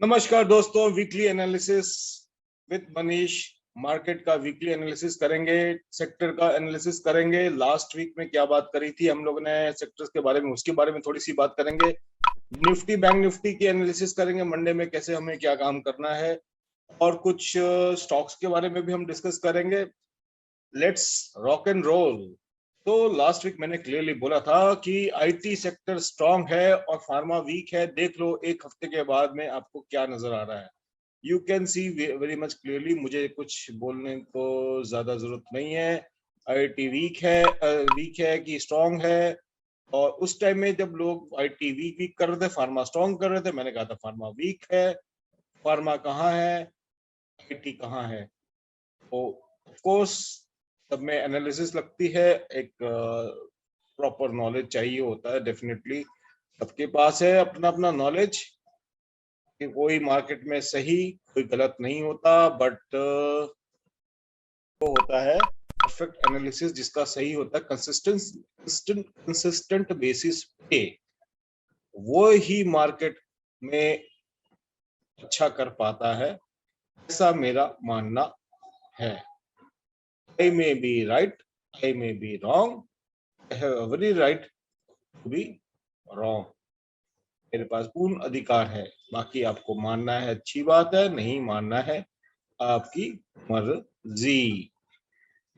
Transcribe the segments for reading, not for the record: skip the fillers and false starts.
नमस्कार दोस्तों, weekly analysis with Manish. Market का वीकली एनालिसिस करेंगे, सेक्टर का एनालिसिस करेंगे। लास्ट वीक में क्या बात करी थी हम लोगों ने सेक्टर्स के बारे में, उसके बारे में थोड़ी सी बात करेंगे। निफ्टी बैंक निफ्टी की एनालिसिस करेंगे, मंडे में कैसे हमें क्या काम करना है, और कुछ स्टॉक्स के बारे में भी हम डिस्कस करेंगे। Let's rock and roll. तो लास्ट वीक मैंने क्लियरली बोला था कि आईटी सेक्टर स्ट्रांग है और फार्मा वीक है। देख लो एक हफ्ते के बाद में आपको क्या नजर आ रहा है। You can C very much clearly. मुझे कुछ बोलने को ज्यादा जरूरत नहीं है। आईटी वीक है कि स्ट्रांग है। और उस टाइम में जब लोग आईटी वीक कर रहे थे, फार्मा स्ट्रांग कर रहे थे, मैंने कहा था फार्मा वीक है। फार्मा कहाँ है, आईटी कहाँ है? तो ऑफ कोर्स सब में एनालिसिस लगती है, एक प्रॉपर नॉलेज चाहिए होता है। डेफिनेटली सबके पास है अपना अपना नॉलेज, कि कोई मार्केट में सही कोई गलत नहीं होता, बट वो होता है परफेक्ट एनालिसिस जिसका सही होता है कंसिस्टेंट बेसिस पे, वो ही मार्केट में अच्छा कर पाता है, ऐसा मेरा मानना है। I may be right, I may be wrong, I have every right to be wrong. मेरे पास पूर्ण अधिकार है। बाकी आपको मानना है अच्छी बात है, नहीं मानना है आपकी मर्जी।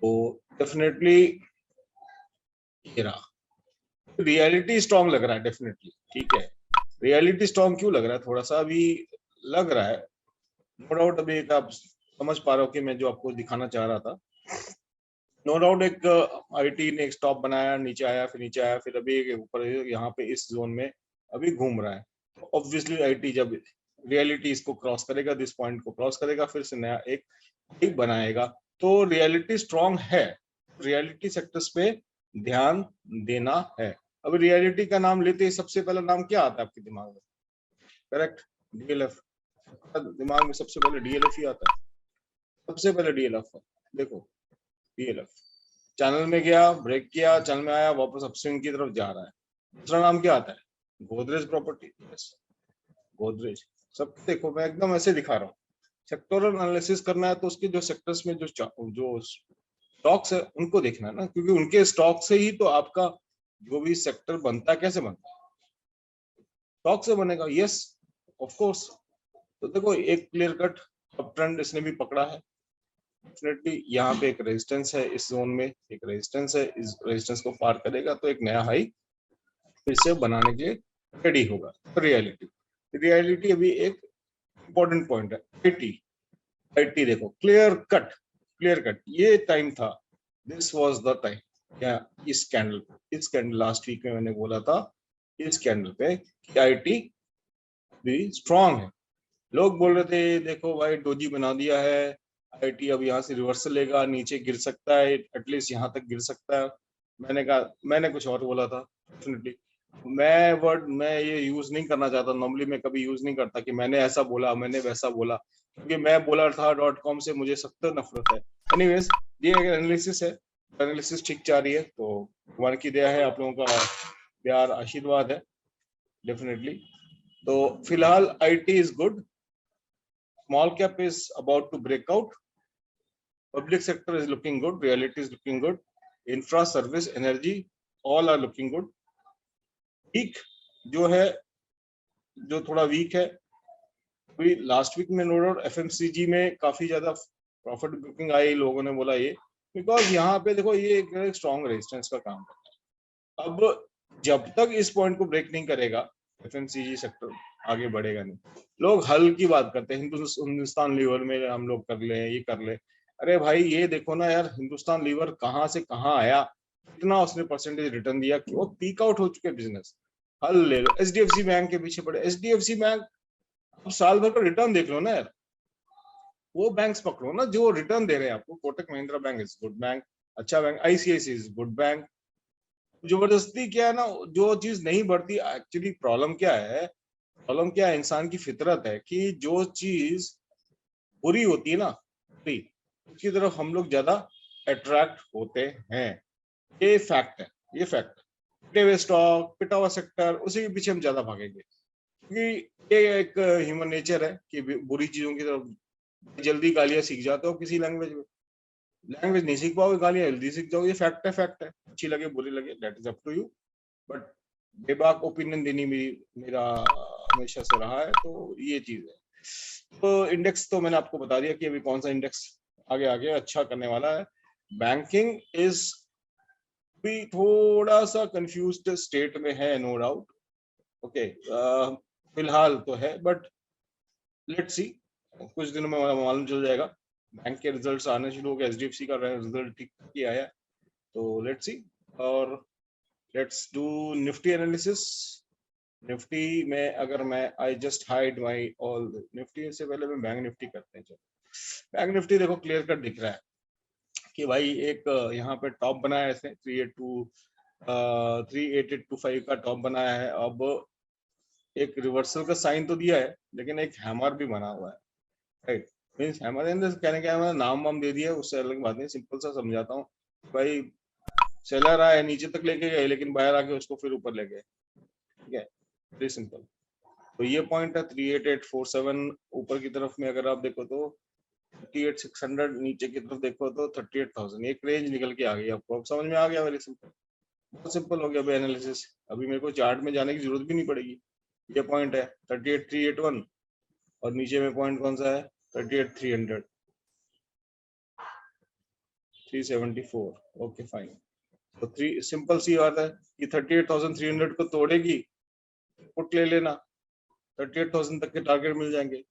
तो डेफिनेटली रियलिटी स्ट्रांग लग रहा है, डेफिनेटली ठीक है। रियलिटी स्ट्रांग क्यों लग रहा है? थोड़ा सा अभी लग रहा है, नो डाउट। अभी एक आप समझ पा रहे हो कि मैं जो आपको दिखाना चाह रहा था। नो डाउट एक आईटी ने एक स्टॉप बनाया, नीचे आया, फिर नीचे आया, फिर अभी ऊपर यहाँ पे इस जोन में अभी घूम रहा है। तो ऑब्वियसली आईटी जब रियलिटी इसको क्रॉस करेगा, दिस पॉइंट को क्रॉस करेगा, फिर से नया एक बनाएगा। तो रियलिटी स्ट्रांग है, रियलिटी सेक्टर्स पे ध्यान देना है। अब रियलिटी का नाम लेते ही सबसे पहला नाम क्या आता है आपके दिमाग में? Correct, DLF. दिमाग में सबसे पहले डीएलएफ ही आता है, सबसे पहले डीएलएफ। देखो डीएलएफ चैनल में गया, ब्रेक किया, चैनल में आया, वापस अपस्विंग की तरफ जा रहा है। दूसरा नाम क्या आता है? गोदरेज प्रॉपर्टी। गोदरेज सब देखो, मैं एकदम ऐसे दिखा रहा हूँ। सेक्टोरल एनालिसिस करना है तो उसके जो सेक्टर्स में जो स्टॉक्स है उनको देखना है ना, क्योंकि उनके स्टॉक से ही तो आपका जो भी सेक्टर बनता है। कैसे बनता है? स्टॉक से बनेगा। Yes, of course. तो देखो एक क्लियर कट अप ट्रेंड इसने भी पकड़ा है। डेफिनेटली यहाँ पे एक रेजिस्टेंस है, इस जोन में एक रेजिस्टेंस है, इस रेजिस्टेंस को पार करेगा तो एक नया हाई फिर से बनाने के लिए रेडी होगा। रियलिटी अभी एक इंपॉर्टेंट पॉइंट है। आईटी देखो क्लियर कट ये टाइम था, दिस वाज द टाइम। क्या इस कैंडल लास्ट वीक में मैंने बोला था, इस कैंडल पे कि आईटी भी स्ट्रांग है। लोग बोल रहे थे देखो भाई डोजी बना दिया है, आईटी अब यहाँ से रिवर्सल लेगा, नीचे गिर सकता है, एटलीस्ट यहाँ तक गिर सकता है। मैंने कुछ और बोला था। डेफिनेटली मैं ये यूज नहीं करना चाहता। नॉर्मली मैं कभी यूज नहीं करता कि मैंने ऐसा बोला, मैंने वैसा बोला, क्योंकि मैं बोला था .com से मुझे सख्त नफरत है। एनीवेज, ये एनालिसिस है, एनालिसिस ठीक जा रही है, तो भगवान की दया है, आप लोगों का प्यार आशीर्वाद है डेफिनेटली। तो फिलहाल IT is good, small cap is about to break out, public sector is looking good, reality is looking good, infra, service, energy, all are looking good. Week जो है, जो थोड़ा वीक है, अभी लास्ट वीक में no doubt FMCG में काफी ज्यादा प्रॉफिट बुकिंग आई। लोगों ने बोला ये बिकॉज यहाँ पे देखो ये एक स्ट्रॉन्ग रेजिस्टेंस का काम करता है। अब जब तक इस पॉइंट को ब्रेक नहीं करेगा एफएमसीजी सेक्टर आगे बढ़ेगा नहीं। लोग हल की बात करते हैं, हिंदुस्तान लीवर में हम लोग कर ले, ये कर ले। अरे भाई ये देखो ना यार, हिंदुस्तान लीवर कहाँ से कहाँ आया, कितना उसने परसेंटेज रिटर्न दिया, वो पीक आउट हो चुके बिजनेस। हल ले लो, एचडीएफसी बैंक के पीछे पड़े। एचडीएफसी बैंक अब साल भर का रिटर्न देख लो ना यार, वो बैंक्स पकड़ो ना जो रिटर्न दे रहे हैं आपको। Kotak Mahindra bank is good bank, अच्छा bank. ICICI is good bank. जबरदस्ती क्या है ना, जो चीज नहीं बढ़ती, एक्चुअली प्रॉब्लम क्या है, इंसान की फितरत है कि जो चीज बुरी होती है ना, बुरी, उसकी तरफ हम लोग ज्यादा अट्रैक्ट होते हैं। ये फैक्ट है, ये फैक्ट है। पिटे हुए स्टॉक, पिटा हुआ सेक्टर, उसी के पीछे हम ज्यादा भागेंगे। क्योंकि ये एक ह्यूमन नेचर है कि बुरी चीजों की तरफ जल्दी गालियां सीख जाते हो किसी लैंग्वेज में। लैंग्वेज नहीं सीख पाओगे, गालियां जल्दी सीख जाओगे, ये फैक्ट है, फैक्ट है। अच्छी लगे बुरी लगे, that is up to you. But बेबाक ओपिनियन देनी मेरा हमेशा से रहा है, तो ये चीज है। तो इंडेक्स तो मैंने आपको बता दिया कि अभी कौन सा इंडेक्स आगे आगे अच्छा करने वाला है। बैंकिंग इज भी थोड़ा सा कंफ्यूज्ड स्टेट में है, नो डाउट। ओके, फिलहाल तो है, बट लेट्स सी, कुछ दिनों में मालूम चल जाएगा। बैंक के रिजल्ट्स आने शुरू हो गए, एचडीएफसी का रिजल्ट ठीक ही आया, तो लेट्स सी। और let's do Nifty analysis. Nifty में अगर मैं I just hide my all Nifty से पहले मैं बैंक निफ्टी करते हैं। चलो बैंक निफ्टी देखो क्लियर कट दिख रहा है कि भाई एक यहाँ पे टॉप बनाया है इसने 38825 का टॉप बनाया है। अब एक रिवर्सल का साइन तो दिया है, लेकिन एक हैमर भी बना हुआ है, राइट। मीन्स हैमर कहने का मतलब नाम वाम दे दिया, उससे अलग बात नहीं, सिंपल सा समझाता हूँ। भाई सेलर आया नीचे तक लेके गए, लेकिन बाहर आके उसको फिर ऊपर ले गए, ठीक है, वेरी सिंपल। तो ये पॉइंट है 38847 ऊपर की तरफ में अगर आप देखो तो 38600, नीचे की तरफ देखो तो 38000, एक रेंज निकल के आ गई आपको। अब समझ में आ गया, वेरी सिंपल, बहुत सिंपल हो गया अभी एनालिसिस। अभी मेरे को चार्ट में जाने की जरूरत भी नहीं पड़ेगी। ये पॉइंट है 38381 और नीचे में पॉइंट कौन सा है 38300, 374। Okay fine. तो सिंपल सी बात है कि 38300 को तोड़ेगी, पुट ले लेना, 38000 तक के टारगेट मिल जाएंगे।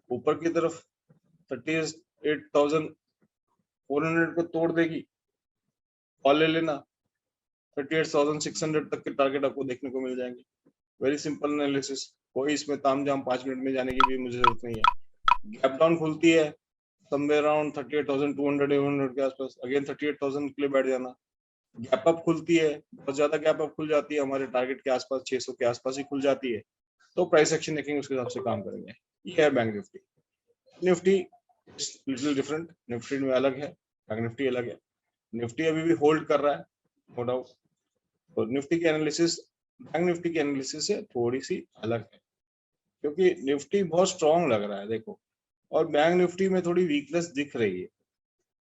ऊपर की तरफ 38400 को तोड़ देगी, कॉल ले लेना, 38600 तक के टारगेट आपको देखने को मिल जाएंगे। वेरी सिंपल एनालिसिस, कोई इसमें तामझाम 5 मिनट में जाने की भी मुझे जरूरत नहीं है। गैप डाउन खुलती है समवेयर अराउंड 38200 के आसपास, अगेन 38000 के लिए बैठ जाना। गैप अप खुलती है, बहुत ज्यादा गैप अप खुल जाती है, हमारे टारगेट के आसपास 600 के आसपास ही खुल जाती है, तो प्राइस एक्शन देखेंगे, उसके हिसाब से काम करेंगे। ये है bank Nifty. Nifty little different, Nifty में अलग है, बैंक निफ्टी अलग है। निफ्टी अभी भी होल्ड कर रहा है, नो डाउट। तो निफ्टी की एनालिसिस बैंक निफ्टी की एनालिसिस से थोड़ी सी अलग है, क्योंकि निफ्टी बहुत स्ट्रॉन्ग लग रहा है देखो, और बैंक निफ्टी में थोड़ी वीकनेस दिख रही है,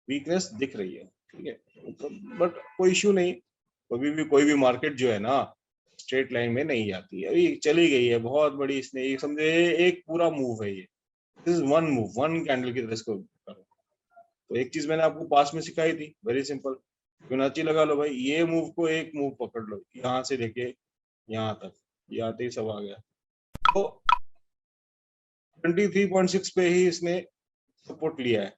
वीकनेस दिख रही है, ठीक है। बट कोई इश्यू नहीं, कभी भी कोई भी मार्केट जो है ना स्ट्रेट लाइन में नहीं जाती है। अभी चली गई है बहुत बड़ी, इसने ये समझे एक पूरा मूव है, ये this is one move, one candle की तरह इसको करो। तो एक चीज मैंने आपको पास में सिखाई थी, वेरी सिंपल, फिबोनाची लगा लो भाई, ये मूव को एक मूव पकड़ लो, यहाँ से लेके यहाँ तक, ये आते ही सब आ गया। तो 23.6 पे ही इसने सपोर्ट लिया है,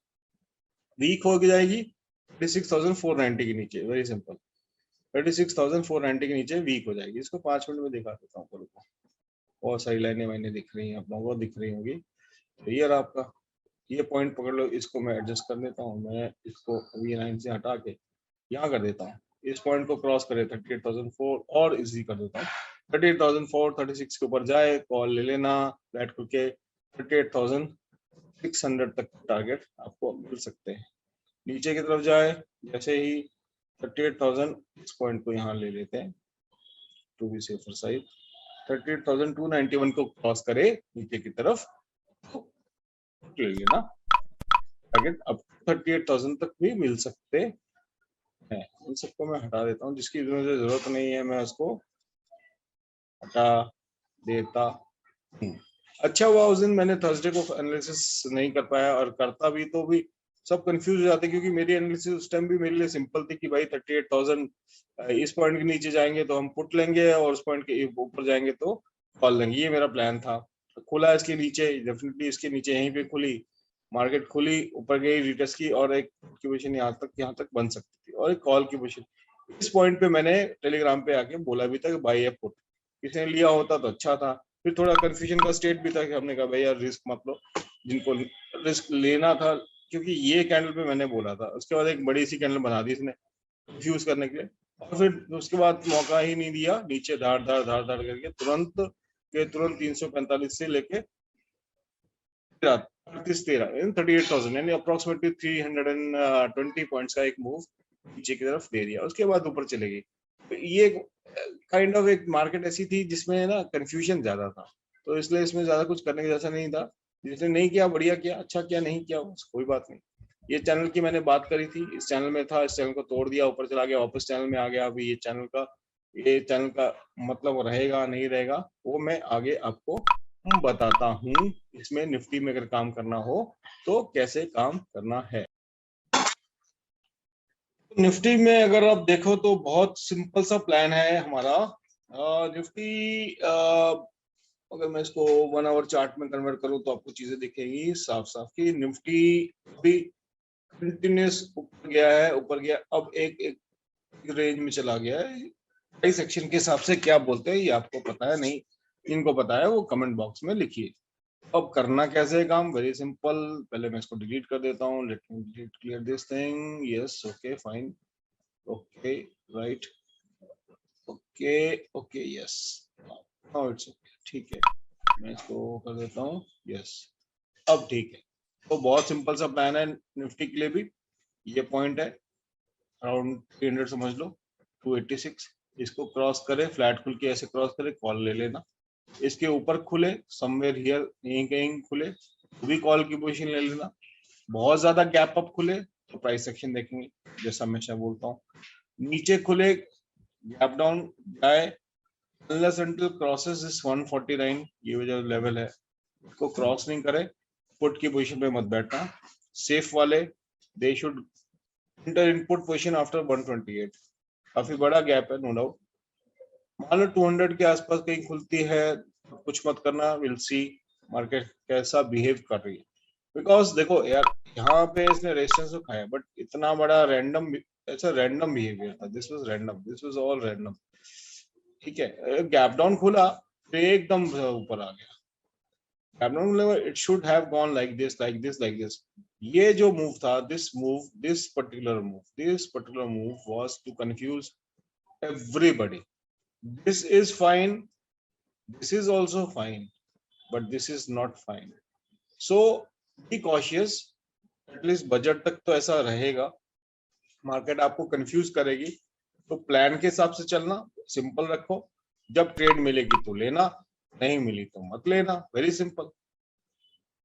वीक हो जाएगी 36,490 के नीचे, वेरी सिंपल, 36,490 के नीचे वीक हो जाएगी। इसको 5 मिनट में दिखा देता हूँ, को बहुत सारी लाइनें वाइनें दिख रही हैं आप लोगों को, दिख रही होंगी। तो ये रहा आपका, ये पॉइंट पकड़ लो, इसको मैं एडजस्ट कर देता हूँ, मैं इसको V9 से हटा के यहाँ कर देता हूँ, इस पॉइंट को क्रॉस करे 38,004 और इजी कर देता हूँ, 38,004 36 के ऊपर जाए कॉल ले लेना, बैठ करके 38,600 तक टारगेट आपको मिल सकते हैं। नीचे की तरफ जाए जैसे ही 38,000, इस पॉइंट को यहाँ ले लेते हैं टू बी सेफर साइड, 38,291 को क्रॉस करे नीचे की तरफ ले लेना टारगेट, अब 38,000 तक भी मिल सकते हैं। इन सबको मैं हटा देता हूँ, जिसकी मुझे जरूरत नहीं है मैं उसको हटा देता हूँ। अच्छा हुआ उस दिन मैंने थर्सडे को एनालिसिस नहीं कर पाया, और करता भी तो भी सब कंफ्यूज हो जाते, क्योंकि मेरी एनालिसिस उस टाइम भी मेरे लिए सिंपल थी कि भाई 38,000 इस पॉइंट के नीचे जाएंगे तो हम पुट लेंगे, और उस पॉइंट के ऊपर जाएंगे तो कॉल लेंगे, ये मेरा प्लान था। खुला इसके नीचे, डेफिनेटली इसके नीचे यहीं पे खुली मार्केट, खुली ऊपर गई रिटेस्ट की, और एक की पोजीशन यहाँ तक बन सकती थी, और एक कॉल की पोजीशन। इस पॉइंट पे मैंने टेलीग्राम पे आके बोला भी था कि बाई पुट, किसी ने लिया होता तो अच्छा था। फिर थोड़ा कंफ्यूजन का स्टेट भी था कि हमने कहा भाई यार रिस्क मत लो, जिनको रिस्क लेना था, क्योंकि ये कैंडल पे मैंने बोला था। उसके बाद एक बड़ी सी कैंडल बना दी इसने कंफ्यूज करने के लिए, और फिर उसके बाद मौका ही नहीं दिया, नीचे धार धार धार धार करके तुरंत 345 से लेके 38,000 यानी अप्रोक्सीमेटली 320 पॉइंट्स का एक मूव नीचे की तरफ दे दिया, उसके बाद ऊपर चलेगी। तो ये काइंड ऑफ एक मार्केट ऐसी थी जिसमें ना कंफ्यूजन ज्यादा था, तो इसलिए इसमें ज्यादा कुछ करने का जैसा नहीं था। जिसने नहीं किया बढ़िया किया, अच्छा किया, नहीं किया कोई बात नहीं। ये चैनल की मैंने बात करी थी, इस चैनल में था, इस चैनल को तोड़ दिया, ऊपर चला गया, वापस चैनल में आ गया। अभी ये चैनल का मतलब रहेगा नहीं रहेगा वो मैं आगे आपको बताता हूँ। इसमें निफ्टी में अगर काम करना हो तो कैसे काम करना है। निफ्टी में अगर आप देखो तो बहुत सिंपल सा प्लान है हमारा। निफ्टी अगर मैं इसको 1 आवर चार्ट में कन्वर्ट करूं तो आपको चीजें दिखेंगी साफ साफ कि निफ्टी भी कंटिन्यूस ऊपर गया है, ऊपर गया, अब एक रेंज में चला गया है। प्राइस एक्शन के हिसाब से क्या बोलते हैं ये आपको पता है नहीं, इनको पता है वो कमेंट बॉक्स में लिखिए। अब करना कैसे है काम, वेरी सिंपल। पहले मैं इसको डिलीट कर देता हूँ, let me delete clear this thing, yes okay fine, okay right, okay okay yes, now it's okay, ठीक है। मैं इसको कर देता हूँ यस, अब ठीक है। तो बहुत सिंपल सा प्लान है निफ्टी के लिए भी। ये पॉइंट है अराउंड 300 समझ लो, 286, इसको क्रॉस करे, फ्लैट खुल के ऐसे क्रॉस करे, कॉल ले लेना। इसके ऊपर खुले समवेयर हियर, यहीं कहीं खुले तो भी कॉल की पोजीशन ले लेना। बहुत ज्यादा गैप अप खुले तो प्राइस एक्शन देखेंगे, जैसा हमेशा बोलता हूँ। नीचे खुले गैप डाउन जाए, unless until crosses is 149, ये जो लेवल है इसको क्रॉस नहीं करे, पुट की पोजीशन पे मत बैठना। सेफ वाले they should enter input position after 128, काफी बड़ा गैप है नो डाउट। मान लो 200 के आसपास कहीं खुलती है, कुछ मत करना, विल सी मार्केट कैसा बिहेव कर रही है। बिकॉज देखो यार, यहाँ पे इसने रेजिस्टेंस तो खाया, बट इतना बड़ा रैंडम, ऐसा रैंडम बिहेवियर था, this was random, this was all random. ठीक है, गैप डाउन खुला तो एकदम ऊपर आ गया। Gap down level it should have gone like this like this like this. ये जो मूव था, this particular move was to confuse everybody. This is fine, this is also fine, but this is not fine. So be cautious, at least budget तक तो ऐसा रहेगा। Market आपको confuse करेगी तो प्लान के हिसाब से चलना, सिंपल रखो। जब ट्रेड मिलेगी तो लेना, नहीं मिली तो मत लेना, वेरी सिंपल,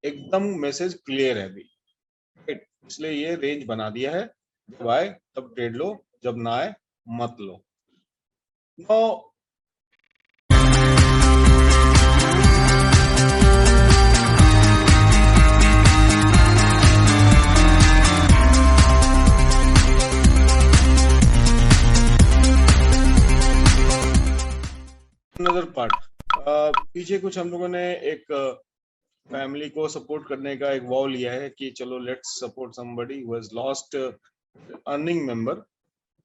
एकदम मैसेज क्लियर है अभी। इसलिए ये रेंज बना दिया है, जब आए तब ट्रेड लो, जब ना आए मत लो। नो अनदर पार्ट, पीछे कुछ हम लोगों ने एक फैमिली को सपोर्ट करने का एक वॉव लिया है कि चलो let's support somebody who has lost earning member.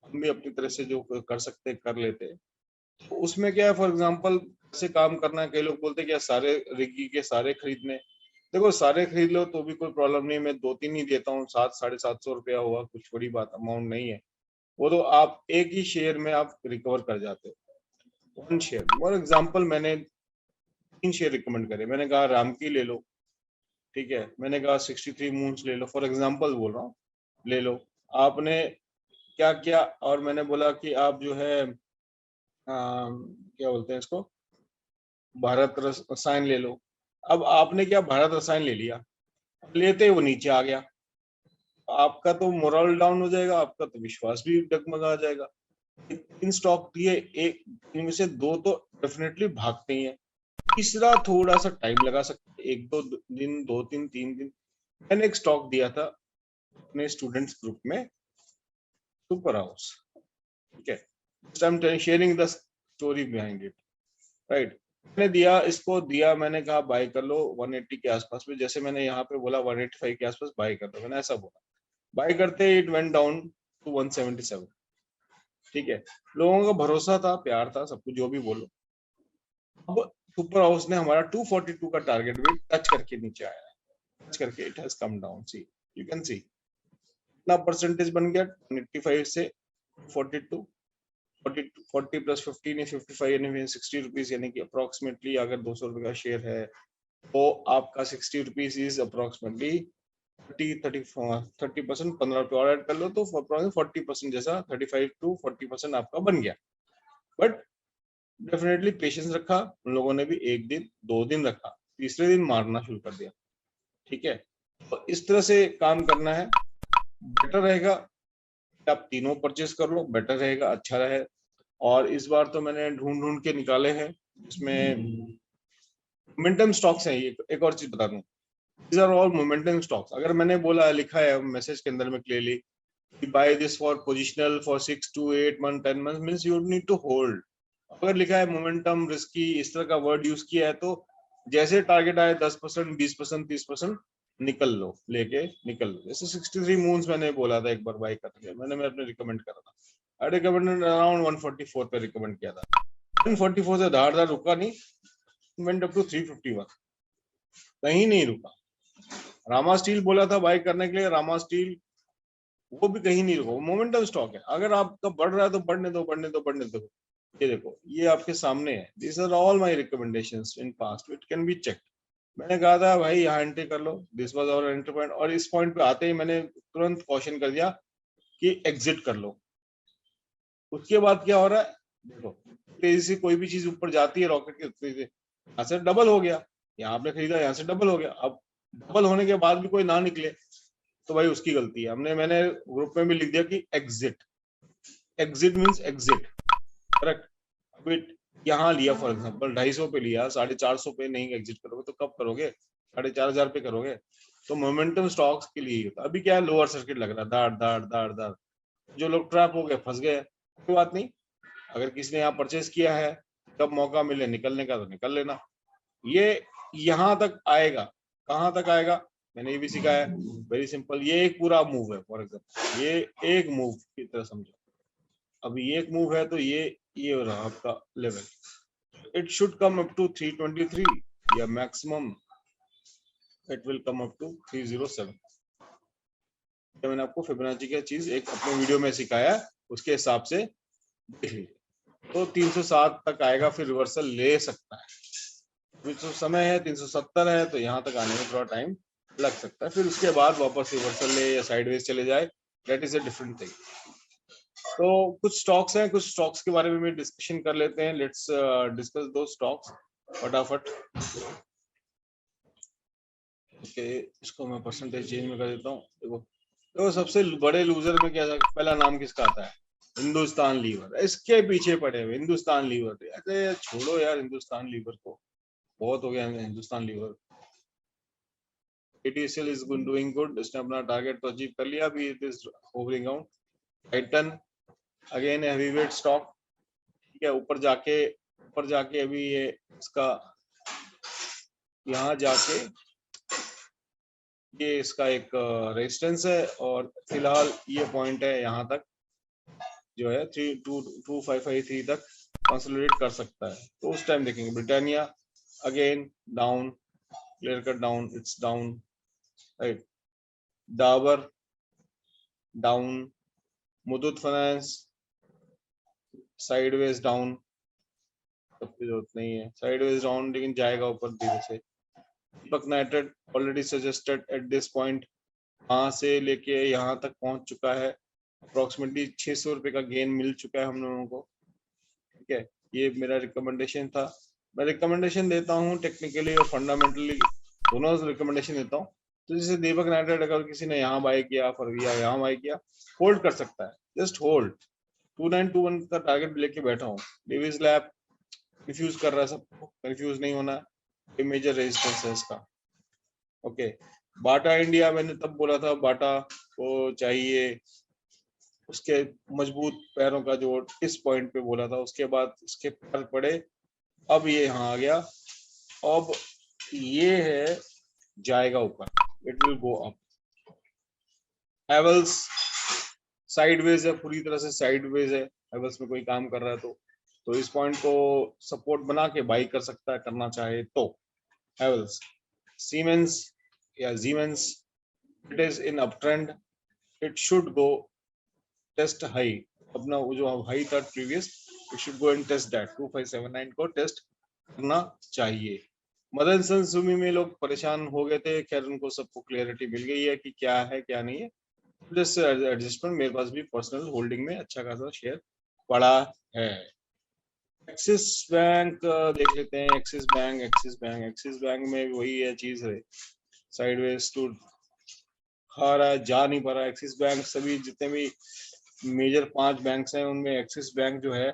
हम भी अपनी तरह से जो कर सकते कर लेते हैं। तो उसमें क्या है, फॉर एग्जांपल से काम करना है। कई लोग बोलते हैं कि सारे रिगी के सारे खरीदने, देखो सारे खरीद लो तो भी कोई प्रॉब्लम नहीं है, मैं 2-3 ही देता हूँ, 700-750 रुपया हुआ, कुछ बड़ी बात अमाउंट नहीं है वो, तो आप एक ही शेयर में आप रिकवर कर जाते हो। 1 शेयर फॉर एग्जांपल मैंने 3 शेयर रिकमेंड करे, मैंने कहा राम की ले लो, ठीक है, मैंने कहा 63 मून्स ले लो, फॉर एग्जांपल बोल रहा हूँ, ले लो। आपने क्या किया, और मैंने बोला कि आप जो है क्या बोलते हैं इसको, भारत रसायन ले लो। अब आपने क्या भारत रसायन ले लिया, लेते वो नीचे आ गया, आपका तो मोरल डाउन हो जाएगा, आपका तो विश्वास भी डगमगा जाएगा। 3 स्टॉक दिए, एक इनमें से 2 तो डेफिनेटली भागते ही है, तीसरा थोड़ा सा टाइम लगा सकते, 1-2 दिन, 2-3 3 दिन। मैंने एक स्टॉक दिया था अपने स्टूडेंट्स ग्रुप में, सुपर हाउस, ठीक है, I am sharing the story behind it, right. मैंने दिया, इसको दिया, मैंने कहा बाय कर लो 180 के आसपास में, जैसे मैंने यहाँ पे बोला 185 के आसपास बाय कर लो, मैंने ऐसा बोला। बाय करते इट वेंट डाउन टू 177, ठीक है, लोगों का भरोसा था, प्यार था, सब कुछ जो भी बोलो। अब सुपर हाउस ने हमारा 242 का टारगेट भी टच करके नीचे आया है, टच करके it has come down, see you can see कितना परसेंटेज बन गया, 85 से 42, 40 प्लस 15 या 55 यानी 60 रुपीज, यानी कि अप्रोक्सीमेटली अगर 200 रुपए का शेयर है तो आपका 60 रुपीज इज अप्रोक्सीमेटली 30% 15 रुपए और ऐड कर लो तो 40% जैसा 35 to 40% आपका बन गया। बट डेफिनेटली पेशेंस रखा उन लोगों ने भी, 1 दिन 2 दिन रखा, तीसरे दिन मारना शुरू कर दिया। ठीक है, तो इस तरह से काम करना है, बेटर रहेगा कि आप तीनों परचेस कर लो, बेटर रहेगा, अच्छा रहे। और इस बार तो मैंने ढूंढ के निकाले हैं, इसमें मोमेंटम स्टॉक्स हैं। ये एक और चीज बता दूं, these are all momentum stocks। अगर मैंने बोला, लिखा है मैसेज के अंदर में clearly, buy this for positional for 6 to 8 month 10 months, means you need to hold। अगर लिखा है मोमेंटम रिस्की, इस तरह का वर्ड यूज किया है, तो जैसे टारगेट आए 10%, 20%, 30% निकल लो, लेके निकल लो। जैसे 63 मून्स मैंने बोला था एक बार बाय करके, मैं अपने रिकमेंड करा था, आई रिकमेंडेड अराउंड 144 पे रिकमेंड किया था। 144 से धार रुका नहीं, वेंट अप टू 351, कहीं नहीं रुका। रामा स्टील बोला था बाय करने के लिए, रामा स्टील वो भी कहीं नहीं रुका, मोमेंटम स्टॉक है। अगर आपका बढ़ रहा है तो बढ़ने दो, बढ़ने दो, बढ़ने दो। ये देखो, ये आपके सामने है, this are all my recommendations in past, it can be check. मैंने कहा था भाई यहाँ एंट्री कर लो, this was our entry point, और इस पॉइंट पे आते ही मैंने तुरंत क्वेश्चन कर दिया कि एग्जिट कर लो। उसके बाद क्या हो रहा है देखो, तेजी से कोई भी चीज ऊपर जाती है रॉकेट के तेजी से, यहाँ से डबल हो गया, यहाँ आपने खरीदा, यहाँ से डबल हो गया। अब डबल होने के बाद भी कोई ना निकले तो भाई उसकी गलती है। मैंने ग्रुप में भी लिख दिया कि exit, exit means exit, correct. अभी यहाँ लिया फॉर एग्जांपल 250 पे लिया, 450 पे नहीं एग्जिट करोगे तो कब करोगे? 4500 पे करोगे। तो मोमेंटम स्टॉक्स के लिए होता है। अभी क्या है, लोअर सर्किट लग रहा है, दाड़ दाड़ दाड़ दाड़, जो लोग ट्रैप हो गए, फंस गए, कोई बात नहीं। अगर किसी ने यहाँ परचेस किया है, कब मौका मिले निकलने का तो निकल लेना। ये यहाँ तक आएगा, कहाँ तक आएगा मैंने ये भी सिखाया है, वेरी सिंपल। ये एक पूरा मूव है, फॉर एग्जाम्पल ये एक मूव की तरह समझो। अभी ये एक मूव है, तो ये हो रहा आपका level, it should come up to 323 या maximum it will come up to 307। तो मैंने आपको फिबोनाची की चीज एक अपने वीडियो में सिखाया है, उसके हिसाब से देख लीजिए। तो 307 तक आएगा, फिर रिवर्सल ले सकता है। जो समय है 370 है, तो यहाँ तक आने में थोड़ा टाइम लग सकता है, फिर उसके बाद वापस रिवर्सल ले या साइडवेज चले जाए, that is a different thing. तो कुछ स्टॉक्स हैं, कुछ स्टॉक्स के बारे में भी डिस्कशन कर लेते हैं। लेट्स डिस्कस दो स्टॉक्स फटाफट। ओके, इसको मैं परसेंटेज चेंज में कर देता हूँ। देखो, तो सबसे बड़े लूजर में क्या, पहला नाम किसका आता है? हिंदुस्तान लीवर। इसके पीछे पड़े हुए हिंदुस्तान लीवर। अरे छोड़ो यार हिंदुस्तान लीवर को, बहुत हो गया Hindustan Lever. ATCL is doing good, इसने अपना टारगेट तो अचीव कर लिया, अभी it is hovering out. Titan again heavyweight stock, ठीक है, ऊपर जाके अभी ये इसका यहाँ जाके ये इसका एक रेजिस्टेंस है, और फिलहाल ये पॉइंट है यहाँ तक जो है 32553 तक कंसोलिडेट कर सकता है। तो उस टाइम देखेंगे। Britannia again down, clear cut down, it's down, right. Dabur down, Muthoot finance sideways down, सबकी जरूरत नहीं है, साइडवेज डाउन, लेकिन जाएगा ऊपर धीरे से। Deepak nitrate already suggested at this point, वहां से लेके यहाँ तक पहुंच चुका है, अप्रोक्सीमेटली 600 रुपए का गेन मिल चुका है हम लोगों को, ठीक है। ये मेरा रिकमेंडेशन था। मैं रिकमेंडेशन देता हूँ टेक्निकली और फंडामेंटली, दोनों रिकमेंडेशन देता हूँ। तो जैसे दीपक नाइट्रेट अगर किसी ने यहाँ बाय किया, फरविया यहाँ बाय किया, होल्ड कर सकता है, जस्ट होल्ड। 2921 का टारगेट लेके बैठा हूँ। डेविस लैब कंफ्यूज कर रहा है सबको, कंफ्यूज नहीं होना, ये मेजर रेजिस्टेंस है इसका। ओके, बाटा इंडिया मैंने तब बोला था बाटा को चाहिए, उसके मजबूत पैरों का जो इस पॉइंट पे बोला था, उसके बाद इसके पैर पड़े, अब ये यहाँ आ गया, अब ये है जाएगा ऊपर, it will go up. Havells sideways है, पूरी तरह से साइडवेज है, हैवेल्स में कोई काम कर रहा है तो इस पॉइंट को सपोर्ट बना के बाई कर सकता है, करना चाहे तो। हैवेल्स, सीमेंस या Siemens, it is in up trend, it should go test high, अपना वो जो हाई था previous, it should go and test that 2579 को टेस्ट करना चाहिए। मदन सन सुमी में लोग परेशान हो गए थे, खैर उनको सबको क्लियरिटी मिल गई है कि क्या है क्या नहीं है। जस्ट एडजस्टमेंट, मेरे पास भी पर्सनल होल्डिंग में अच्छा खासा शेयर पड़ा है। एक्सिस बैंक देख लेते हैं। एक्सिस बैंक में वही है चीज है, साइडवेज टू खा रहा है, जा नहीं पा रहा। एक्सिस बैंक सभी जितने भी मेजर 5 बैंक्स हैं उनमें एक्सिस बैंक जो है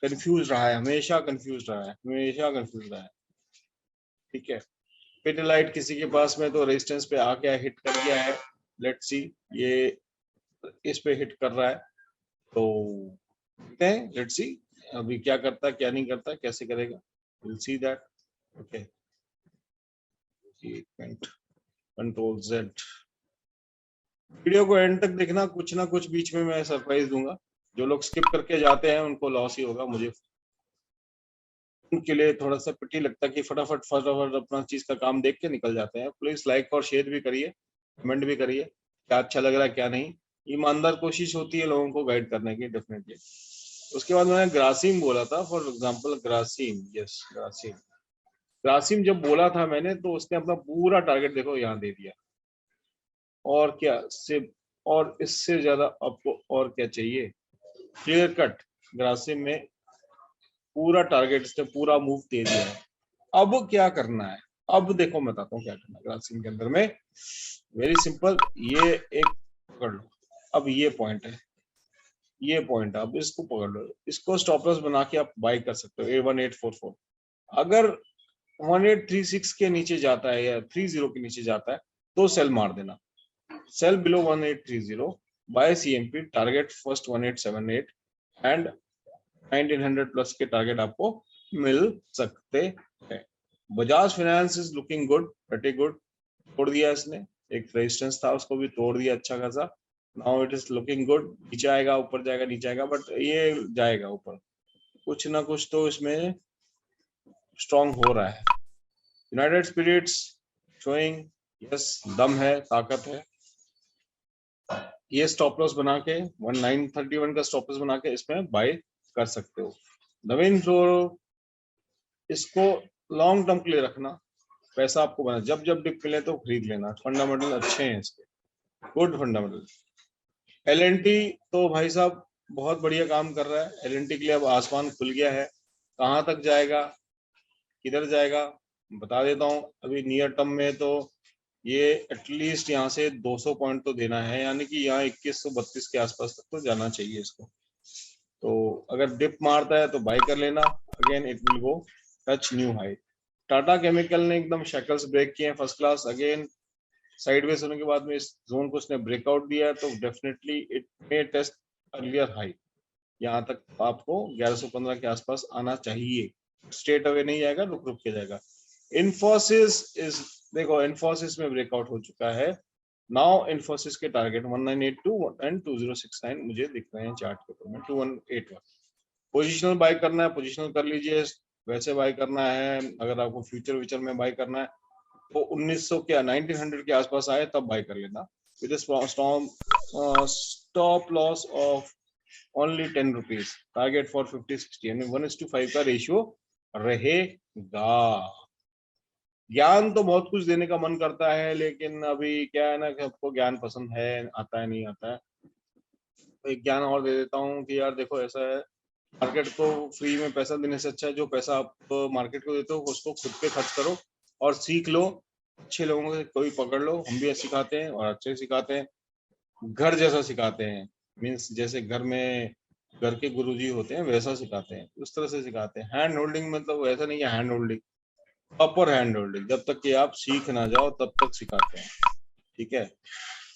कंफ्यूज रहा है, हमेशा कंफ्यूज रहा है। ठीक है, पिटलाइट किसी के पास में तो रेजिस्टेंस पे आके हिट कर गया है। लेट्स सी ये इस पे हिट कर रहा है, तो देखते हैं, लेट्स सी अभी क्या करता है, क्या नहीं करता, कैसे करेगा, will see that. Okay, control Z. Video को एंड तक देखना, कुछ ना कुछ बीच में मैं सरप्राइज दूंगा। जो लोग स्किप करके जाते हैं उनको लॉस ही होगा, मुझे उनके लिए थोड़ा सा पिटी लगता है कि फटाफट अपना चीज का काम देख के निकल जाते हैं। प्लीज लाइक और शेयर भी करिए, कमेंट भी करिए, क्या अच्छा लग रहा है क्या नहीं। ईमानदार कोशिश होती है लोगों को गाइड करने की, डेफिनेटली। उसके बाद मैंने ग्रासिम बोला था, for example Grasim, yes Grasim. Grasim जब बोला था मैंने तो उसने अपना पूरा टारगेट देखो यहाँ दे दिया। और क्या से, और इससे ज्यादा आपको और क्या चाहिए? क्लियर कट ग्रासिम में पूरा टारगेट, इसने पूरा मूव दे दिया है। अब क्या करना है? अब देखो मैं बताता हूँ क्या करना है ग्रासिम के अंदर में। वेरी सिंपल, ये एक पकड़ लो। अब ये पॉइंट है, ये पॉइंट है, अब इसको पकड़ लो, इसको स्टॉप लॉस बना के आप बाई कर सकते हो। 1844 अगर 1836 के नीचे जाता है या 30 के नीचे जाता है तो सेल मार देना। Sell below 1830, buy CMP, target first 1878 and 1900 plus के टारगेट आपको मिल सकते हैं। Bajaj finance is looking good, pretty good. तोड़ दिया इसने, एक रेजिस्टेंस था उसको भी तोड़ दिया अच्छा खासा। Now it is looking good, नीचे आएगा ऊपर जाएगा नीचे आएगा, बट ये जाएगा ऊपर, कुछ ना कुछ तो इसमें स्ट्रॉन्ग हो रहा है। यूनाइटेड स्पिरिट्स शोइंग, यस दम है, ताकत है। ये स्टॉप लॉस बना के 1931 का स्टॉप लॉस बना के इसमें बाय कर सकते हो। नवीन फ्लोरो, इसको लॉन्ग टर्म के लिए रखना, पैसा आपको बना, जब जब डिप मिले तो खरीद लेना। फंडामेंटल अच्छे हैं इसके, गुड फंडामेंटल। एलएनटी तो भाई साहब बहुत बढ़िया काम कर रहा है। एलएनटी के लिए अब आसमान खुल गया है, कहाँ तक जाएगा, किधर जाएगा बता देता हूँ। अभी नियर टर्म में तो ये एटलीस्ट यहाँ से 200 पॉइंट तो देना है, यानी कि यहाँ 2132 के आसपास तक तो जाना चाहिए इसको। तो अगर डिप मारता है तो बाय कर लेना, again it will go touch new high. Tata chemical ने एकदम शैकल्स ब्रेक किए हैं फर्स्ट क्लास, अगेन साइडवेज होने के बाद में इस जोन को उसने ब्रेकआउट दिया है, तो definitely it may test earlier high. यहाँ तक आपको 1115 के आसपास आना चाहिए, स्ट्रेट अवे नहीं जाएगा, रुक रुक के जाएगा। इन्फोसिस इज, देखो इन्फोसिस में ब्रेकआउट हो चुका है। नाउ इन्फोसिस के टारगेट 1982 एंड 2069 मुझे दिख रहे हैं चार्ट के ऊपर में। 2181 पोजिशनल बाय करना है, पोजिशनल कर लीजिए। वैसे बाय करना है, अगर आपको फ्यूचर व्यूचर में बाय करना है तो 1900 के 1900 के आसपास आए तब बाय कर लेना, with stop loss of only 10 rupees, target for 50-60, यानी 1:5 का रेशियो रहेगा। ज्ञान तो बहुत कुछ देने का मन करता है, लेकिन अभी क्या है ना कि आपको ज्ञान पसंद है, आता है नहीं आता है। तो एक ज्ञान और दे देता हूँ कि यार देखो ऐसा है, मार्केट को फ्री में पैसा देने से अच्छा है जो पैसा आप मार्केट को देते हो उसको खुद पे खर्च करो और सीख लो। अच्छे लोगों से कोई पकड़ लो, हम भी सिखाते हैं और अच्छे सिखाते हैं, घर जैसा सिखाते हैं। मीन्स जैसे घर में घर के गुरुजी होते हैं वैसा सिखाते हैं, उस तरह से सिखाते हैं। हैंड होल्डिंग मतलब वैसा नहीं है, hand holding proper hand holding, जब तक कि आप सीख ना जाओ तब तक सिखाते हैं। ठीक है,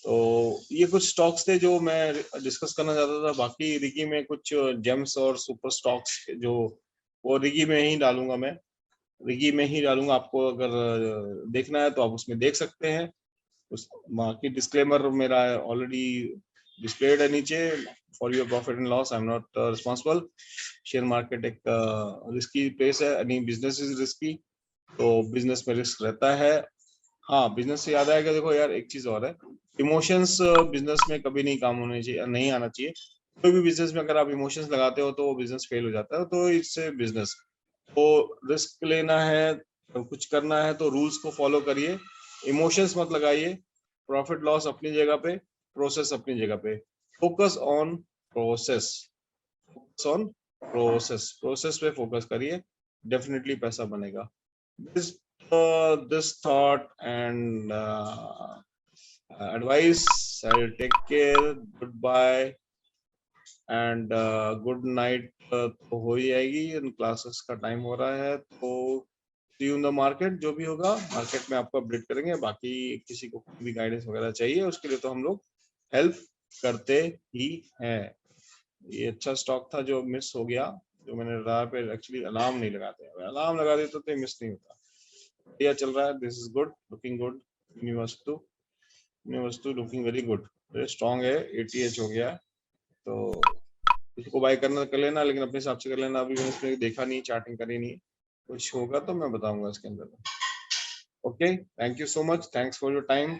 तो ये कुछ स्टॉक्स थे जो मैं डिस्कस करना चाहता था। बाकी रिगी में कुछ जेम्स और सुपर स्टॉक्स जो, वो रिगी में ही डालूंगा मैं, रिगी में ही डालूंगा। आपको अगर देखना है तो आप उसमें देख सकते हैं। उस बाकी डिस्क्लेमर मेरा ऑलरेडी डिस्प्लेड है नीचे। For your profit and loss I am not responsible. Share market एक रिस्की प्लेस है, यानी बिजनेस इज रिस्की, तो बिजनेस में रिस्क रहता है। हाँ, बिजनेस से याद आएगा, देखो यार एक चीज और है, इमोशंस बिजनेस में कभी नहीं काम होने चाहिए, नहीं आना चाहिए। कोई भी बिजनेस में अगर आप इमोशंस लगाते हो तो वो बिजनेस फेल हो जाता है। तो इससे बिजनेस को रिस्क लेना है, तो कुछ करना है तो रूल्स को फॉलो करिए, इमोशंस मत लगाइए। प्रॉफिट लॉस अपनी जगह पे, प्रोसेस अपनी जगह पे, focus on process, focus on process पे फोकस करिए, डेफिनेटली पैसा बनेगा। This thought and advice, I'll take care, goodbye and good night। तो हो ही जाएगी, क्लासेस का टाइम हो रहा है, तो see you in the market। जो भी होगा मार्केट में आपको अपडेट करेंगे। बाकी किसी को भी गाइडेंस वगैरह चाहिए उसके लिए तो हम लोग हेल्प करते ही हैं। ये अच्छा स्टॉक था जो मिस हो गया, जो मैंने राह पे एक्चुअली अलार्म नहीं लगाते, अलार्म लगा देते तो मिस नहीं होता। बढ़िया चल रहा है, this is good, looking good. यूनिवस्तु looking very good, very strong है, 80H हो गया। तो इसको बाय करना कर लेना, लेकिन अपने हिसाब से कर लेना। अभी मैंने इसमें देखा नहीं, चार्टिंग करी नहीं, कुछ होगा तो मैं बताऊंगा इसके अंदर। Okay, thank you so much, thanks for your time,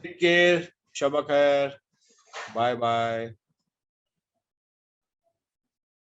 take care, शब खैर, बाय बाय।